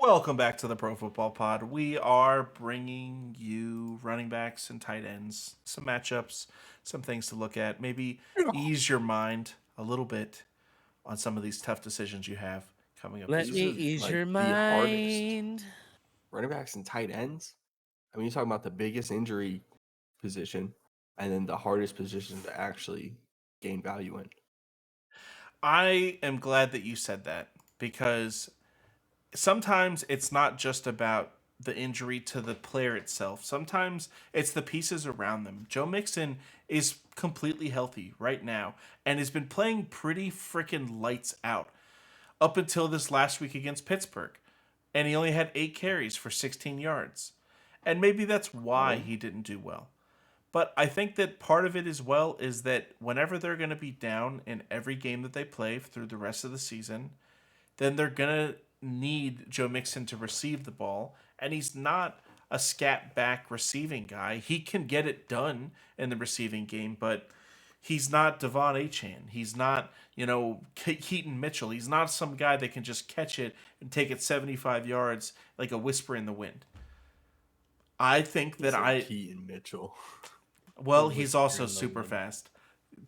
Welcome back to the Pro Football Pod. We are bringing you running backs and tight ends, some matchups, some things to look at, maybe ease your mind a little bit on some of these tough decisions you have coming up this Let week. me These are ease like your the hardest mind. running backs and tight ends. I mean, you're talking about the biggest injury position and then the hardest position to actually gain value in. I am glad that you said that because sometimes it's not just about the injury to the player itself. Sometimes it's the pieces around them. Joe Mixon is completely healthy right now and has been playing pretty freaking lights out up until this last week against Pittsburgh. And he only had 8 carries for 16 yards. And maybe that's why Well, he didn't do well. But I think that part of it as well is that whenever they're going to be down in every game that they play through the rest of the season, then they're going to need Joe Mixon to receive the ball. And he's not a scat back receiving guy. He can get it done in the receiving game, but he's not Devon Achan. He's not, Keaton Mitchell. He's not some guy that can just catch it and take it 75 yards like a whisper in the wind. I think he that said Keaton Mitchell. A well, he's whisper also in the super wind. fast.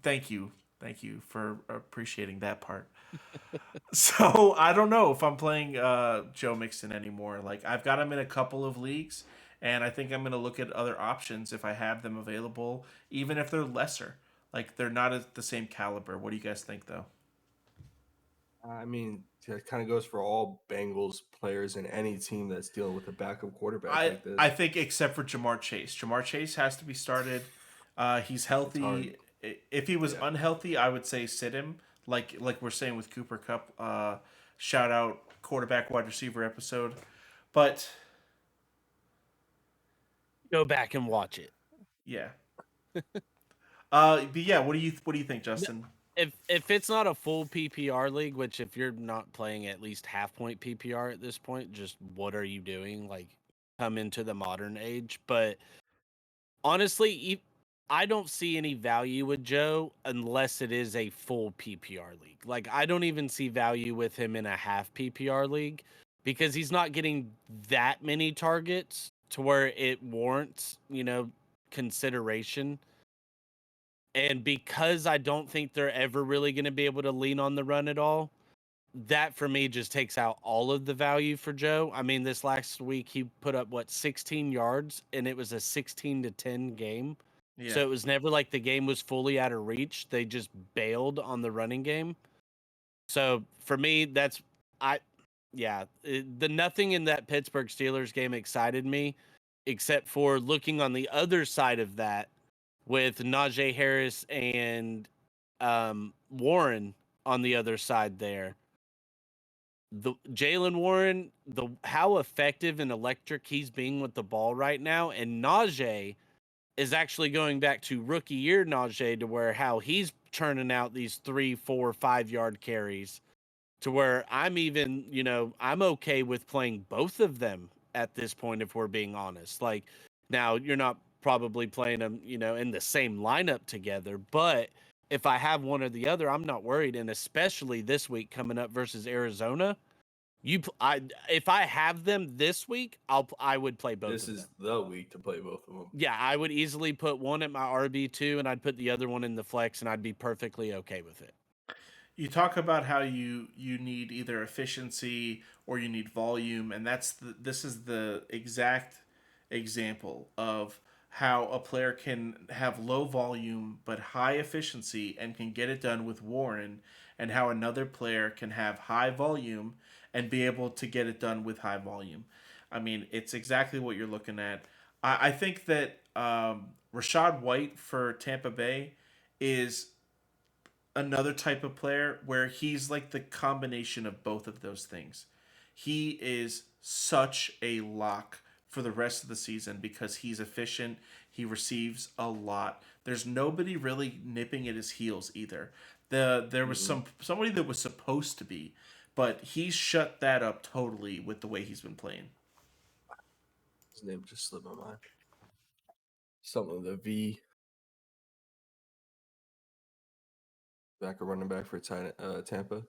Thank you. Thank you for appreciating that part. So I don't know if I'm playing Joe Mixon anymore. Like I've got him in a couple of leagues, and I think I'm going to look at other options if I have them available, even if they're lesser. Like they're not at the same caliber. What do you guys think, though? I mean, it kind of goes for all Bengals players in any team that's dealing with a backup quarterback I like I this. think except for Jamar Chase. Jamar Chase has to be started. He's It's hard. healthy. If he was Yeah. unhealthy, I would say sit him. Like we're saying with Cooper Cup. Shout out quarterback wide receiver episode. But Go back and watch it. yeah. But yeah, what do you think, No, Justin? if it's not a full PPR league, which if you're not playing at least half point PPR at this point, just what are you doing? Like come into the modern age. But honestly, I don't see any value with Joe unless it is a full PPR league. Like I don't even see value with him in a half PPR league because he's not getting that many targets to where it warrants, consideration. And because I don't think they're ever really going to be able to lean on the run at all, that for me just takes out all of the value for Joe. I mean, this last week he put up 16 yards and it was a 16-10 game. Yeah. So it was never like the game was fully out of reach. They just bailed on the running game. So for me, I the nothing in that Pittsburgh Steelers game excited me except for looking on the other side of that with Najee Harris and Warren on the other side there. The Jalen Warren, the how effective and electric he's being with the ball right now, and Najee is actually going back to rookie year Najee to where how he's churning out these 3, 4, 5 yard carries to where I'm even, I'm okay with playing both of them at this point if we're being honest. Like now you're not probably playing them, in the same lineup together, but if I have one or the other, I'm not worried and especially this week coming up versus Arizona, if I have them this week, I would play both This of them. is the week to play both of them. Yeah, I would easily put one at my RB2 and I'd put the other one in the flex and I'd be perfectly okay with it. You talk about how you need either efficiency or you need volume, and this is the exact example of how a player can have low volume but high efficiency and can get it done with Warren, and how another player can have high volume and be able to get it done with high volume. I mean, it's exactly what you're looking at. I think that Rashad White for Tampa Bay is another type of player where he's like the combination of both of those things. He is such a lock for the rest of the season because he's efficient, he receives a lot. There's nobody really nipping at his heels either. There was Mm-mm. somebody that was supposed to be, but he's shut that up totally with the way he's been playing. His name just slipped my mind. Something with a V. Back a running back for Tampa.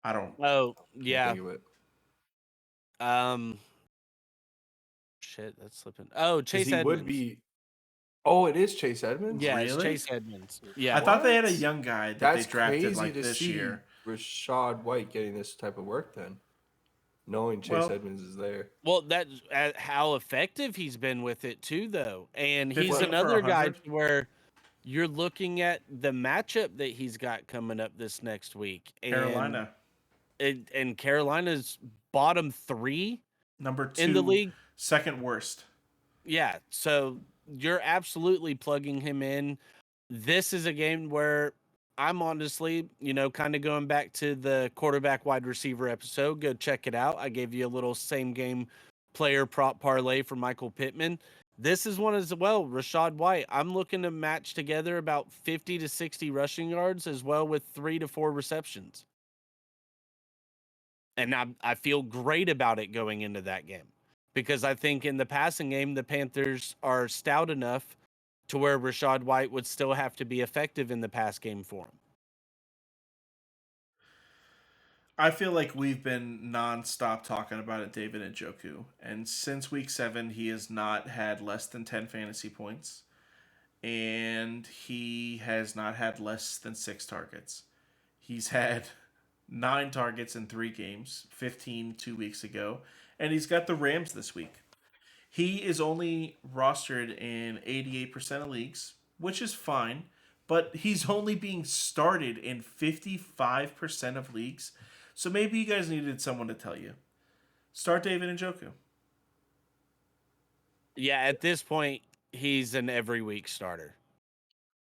I don't. Oh, Can't yeah. think of it. Um, shit, that's slipping. Oh, Because Chase he would Edmonds. be. Oh, it is Chase Edmonds. Yeah, it's Really? Chase Edmonds. I Yeah. thought they had a What? young guy that they That's drafted crazy like to this see year. Rashad White getting this type of work. Then knowing Chase Well, Edmonds is there. Well, that's how effective he's been with it too, though. And he's 15 for another guy 100. where you're looking at the matchup that he's got coming up this next week, and Carolina, Carolina's bottom 3 number in the 2, league. second worst. Yeah, so you're absolutely plugging him in. This is a game where I'm honestly, kind of going back to the quarterback wide receiver episode. Go check it out. I gave you a little same game player prop parlay for Michael Pittman. This is one as well. Rashad White. I'm looking to match together about 50 to 60 rushing yards as well with 3 to 4 receptions. And I feel great about it going into that game because I think in the passing game, the Panthers are stout enough to where Rashad White would still have to be effective in the pass game for him. I feel like we've been nonstop talking about it, David Njoku. And since week 7, he has not had less than 10 fantasy points. And he has not had less than 6 targets. He's had 9 targets in 3 games, 15 2 weeks ago. And he's got the Rams this week. He is only rostered in 88% of leagues, which is fine, but he's only being started in 55% of leagues. So maybe you guys needed someone to tell you. Start David Njoku. Yeah, at this point, he's an every week starter.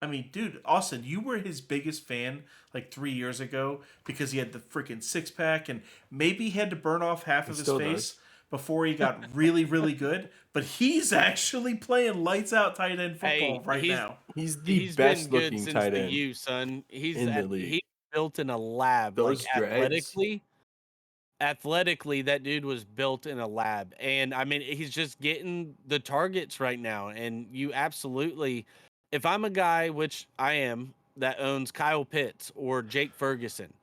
I mean, dude, Austin, you were his biggest fan like 3 years ago because he had the freaking 6 pack and maybe he had to burn off half He of his still face does. before he got really, really good. But he's actually playing lights out tight end football right now. He's the He's best been good looking since tight the end U, son. in the league. He's built in a lab, like Those dreads. athletically, that dude was built in a lab. And I mean, he's just getting the targets right now. And you absolutely, if I'm a guy, which I am, that owns Kyle Pitts or Jake Ferguson,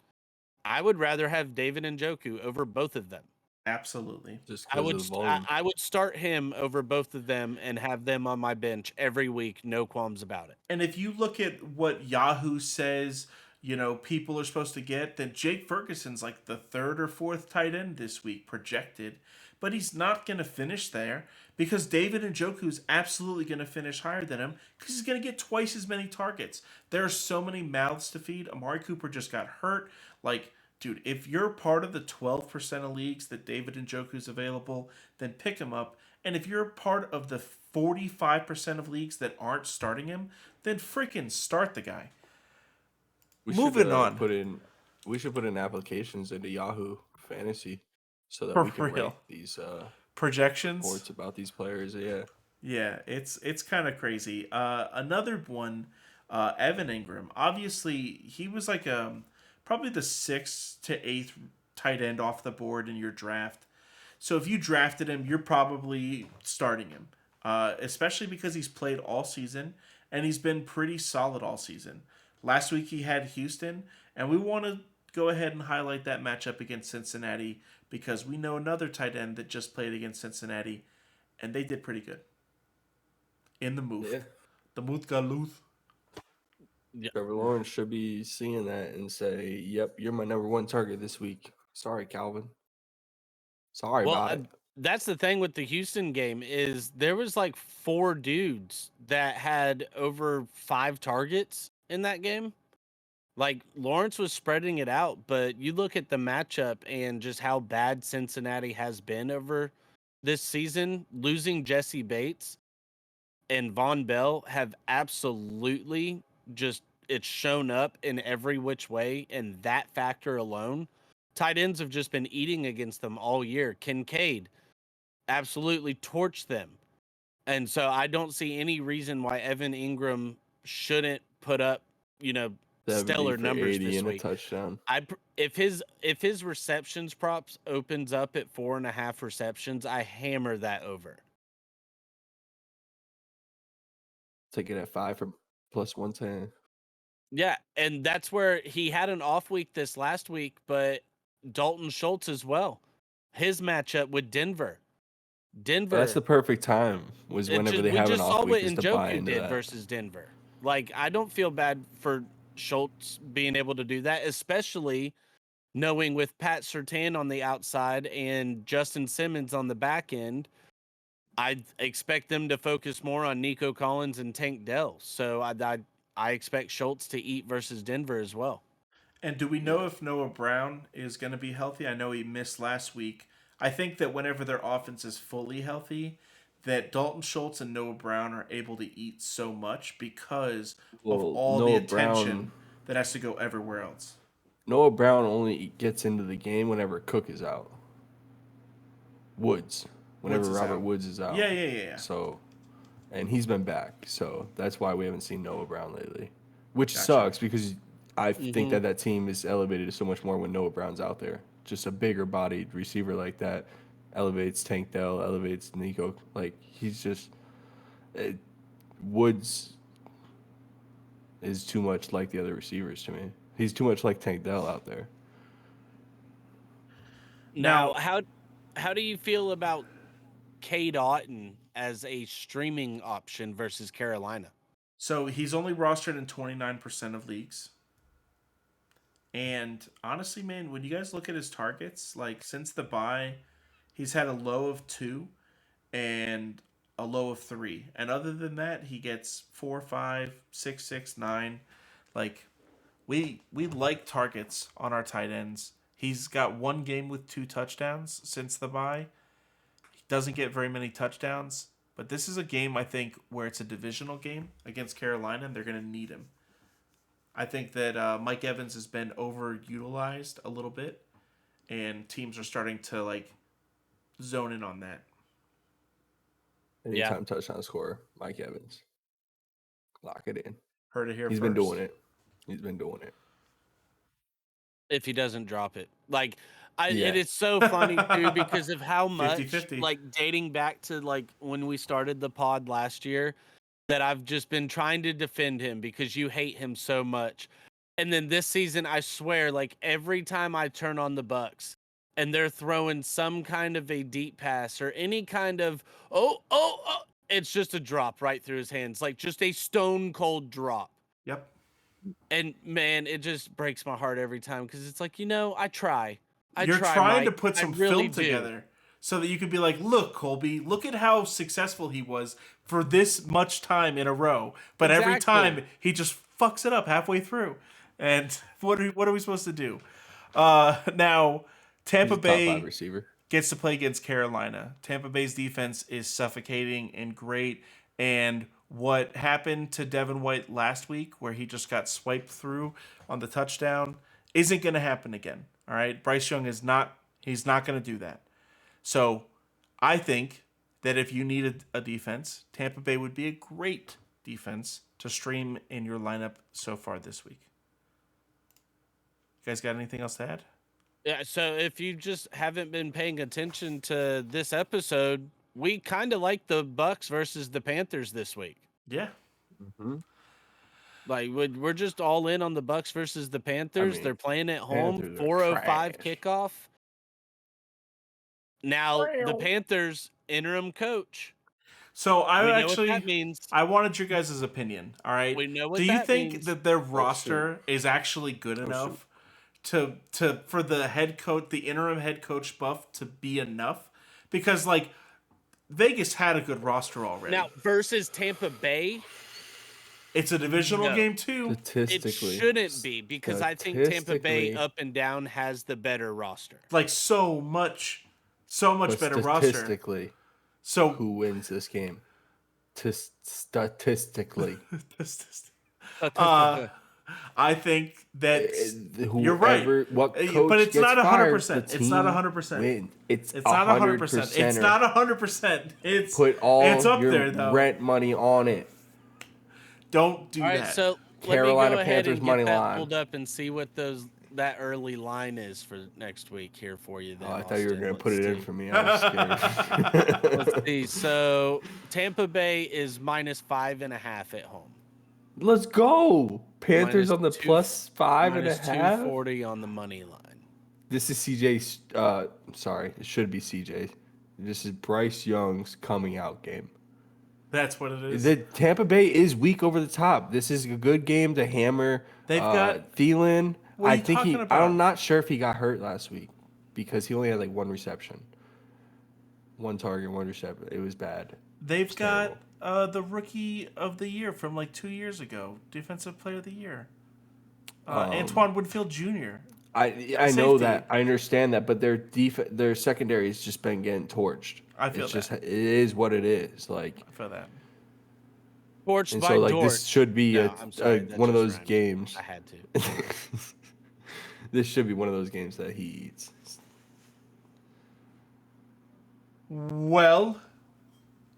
I would rather have David Njoku over both of them. Absolutely. Just because of the volume. I would start him over both of them and have them on my bench every week, no qualms about it. And if you look at what Yahoo says, people are supposed to get, then Jake Ferguson's like the third or fourth tight end this week projected. But he's not going to finish there because David Njoku's absolutely going to finish higher than him because he's going to get twice as many targets. There are so many mouths to feed. Amari Cooper just got hurt. Like, dude, if you're part of the 12% of leagues that David Njoku's available, then pick him up. And if you're part of the 45% of leagues that aren't starting him, then freaking start the guy. Moving on. We should put in applications into Yahoo Fantasy so that For we can real. rank these Projections. reports about these players. Yeah. Yeah, it's kind of crazy. Another one, Evan Ingram. Obviously, he was like probably the 6th to 8th tight end off the board in your draft. So if you drafted him, you're probably starting him, especially because he's played all season and he's been pretty solid all season. Last week he had Houston, and we want to go ahead and highlight that matchup against Cincinnati because we know another tight end that just played against Cincinnati, and they did pretty good in the move. Yeah. The Muth Galuth. Trevor Lawrence should be seeing that and say, "Yep, you're my number 1 target this week." Sorry, Calvin. Sorry about it. That's the thing with the Houston game is there was like 4 dudes that had over 5 targets in that game. Like Lawrence was spreading it out, but you look at the matchup and just how bad Cincinnati has been over this season, losing Jesse Bates and Von Bell have absolutely just it's shown up in every which way, and that factor alone, tight ends have just been eating against them all year. Kincaid absolutely torched them. And so I don't see any reason why Evan Ingram shouldn't put up, 70 stellar for numbers 80 this and a week. touchdown. If his receptions props opens up at 4.5 receptions, I hammer that over. Take it at 5 for plus 110. Yeah, and that's where he had an off week this last week, but Dalton Schultz as well. His matchup with Denver. That's the perfect time. Was whenever they we have an just off saw week what is to buy Njoku into did that. versus Denver. Like, I don't feel bad for Schultz being able to do that, especially knowing with Pat Surtain on the outside and Justin Simmons on the back end. I expect them to focus more on Nico Collins and Tank Dell. So I expect Schultz to eat versus Denver as well. And do we know if Noah Brown is going to be healthy? I know he missed last week. I think that whenever their offense is fully healthy, that Dalton Schultz and Noah Brown are able to eat so much because of all the Noah attention Brown, that has to go everywhere else. Noah Brown only gets into the game whenever Cook is out. Whenever Robert Woods is out. Yeah. So, and he's been back. So that's why we haven't seen Noah Brown lately, which Gotcha. sucks because I think that team is elevated so much more when Noah Brown's out there. Just a bigger bodied receiver like that elevates Tank Dell, elevates Nico. Like, he's just Woods is too much like the other receivers to me. He's too much like Tank Dell out there. Now, how do you feel about Cade Otton as a streaming option versus Carolina? So he's only rostered in 29% of leagues. And honestly, man, when you guys look at his targets, like since the bye, he's had a low of 2 and a low of 3. And other than that, he gets 4, 5, 6, 6, 9. Like, we like targets on our tight ends. He's got 1 game with 2 touchdowns since the bye. He doesn't get very many touchdowns. But this is a game, I think, where it's a divisional game against Carolina, and they're going to need him. I think that Mike Evans has been overutilized a little bit, and teams are starting to like zone in on that. Anytime touchdown scorer, Mike Evans. Lock it in. Heard it here He's first. been doing it. He's been doing it. If he doesn't drop it. Like, it is so funny, too, because of how much, 50-50. like, dating back to, like, when we started the pod last year, that I've just been trying to defend him because you hate him so much. And then this season, I swear, like, every time I turn on the Bucks and they're throwing some kind of a deep pass or any kind of, it's just a drop right through his hands. Like, just a stone cold drop. Yep. And, man, it just breaks my heart every time because it's like, I try. You're trying to put some really film together so that you could be like, look, Colby, look at how successful he was for this much time in a row. But every time he just fucks it up halfway through. And what are we supposed to do? Now, Tampa Bay gets to play against Carolina. Tampa Bay's defense is suffocating and great. And what happened to Devin White last week, where he just got swiped through on the touchdown, isn't going to happen again. All right, Bryce Young he's not going to do that. So I think that if you needed a defense, Tampa Bay would be a great defense to stream in your lineup so far this week. You guys got anything else to add? Yeah, so if you just haven't been paying attention to this episode, we kind of like the Bucks versus the Panthers this week. Yeah. Mm-hmm. Like, we're just all in on the Bucks versus the Panthers. They're playing at home, 4:05 kickoff. Now, the Panthers interim coach. So I wanted your guys' opinion. All right. We know what Do you that think means. that their roster is actually good enough to for the head coach, the interim head coach buff to be enough? Because like Vegas had a good roster already. Now versus Tampa Bay, it's a divisional game too. Statistically, it shouldn't be because I think Tampa Bay up and down has the better roster. Like so much better roster. Statistically, so who wins this game? Statistically, I think that you're right. What coach but it's gets not 100%. It's not 100%. It's not 100%. It's not 100%. It's put all it's up your there, though. rent money on it. Don't do that. All right, so Carolina let me go ahead Panthers and money get that line. pulled up and see what that early line is for next week here for you. Then, I thought you were going to put it in for me. I was scared. Let's see. So Tampa Bay is -5.5 at home. Let's go. Panthers on the +5.5. 240 on the money line. This is CJ's. Sorry, it should be CJ. This is Bryce Young's coming out game. That's what it is. The Tampa Bay is weak over the top. This is a good game to hammer. They've got Thielen. What are I you think talking about? I'm not sure if he got hurt last week because he only had like one reception, one target, one reception. It was bad. They've got the rookie of the year from like 2 years ago, defensive player of the year, Antoine Woodfield Jr. I know that. I understand that, but their secondary has just been getting torched. I feel it's that. just it is what it is. Like I feel that. Torched and by so like Dort. this should be No, I'm sorry, that one of just those rhymed. games. I had to. This should be one of those games that he eats. Well,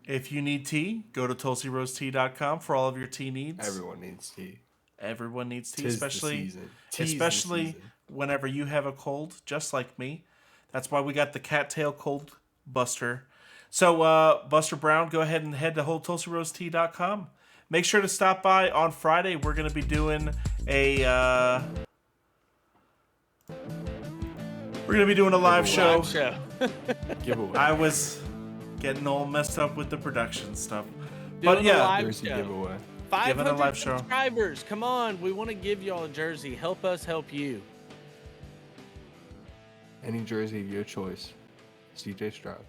if you need tea, go to TulsiRoseTea.com for all of your tea needs. Everyone needs tea. Everyone needs tea, Tis the especially season. Tis the especially season. whenever you have a cold, just like me. That's why we got the Cattail Cold Buster. So, Buster Brown, go ahead and head to TulsiRoseTea.com. Make sure to stop by on Friday. We're going to be doing a live show. Live show. Giveaway. I was getting all messed up with the production stuff. Doing But a yeah, live Jersey show. giveaway. Giving a 500 live show. subscribers. Come on. We want to give y'all a jersey. Help us help you. Any jersey of your choice. CJ Stroud.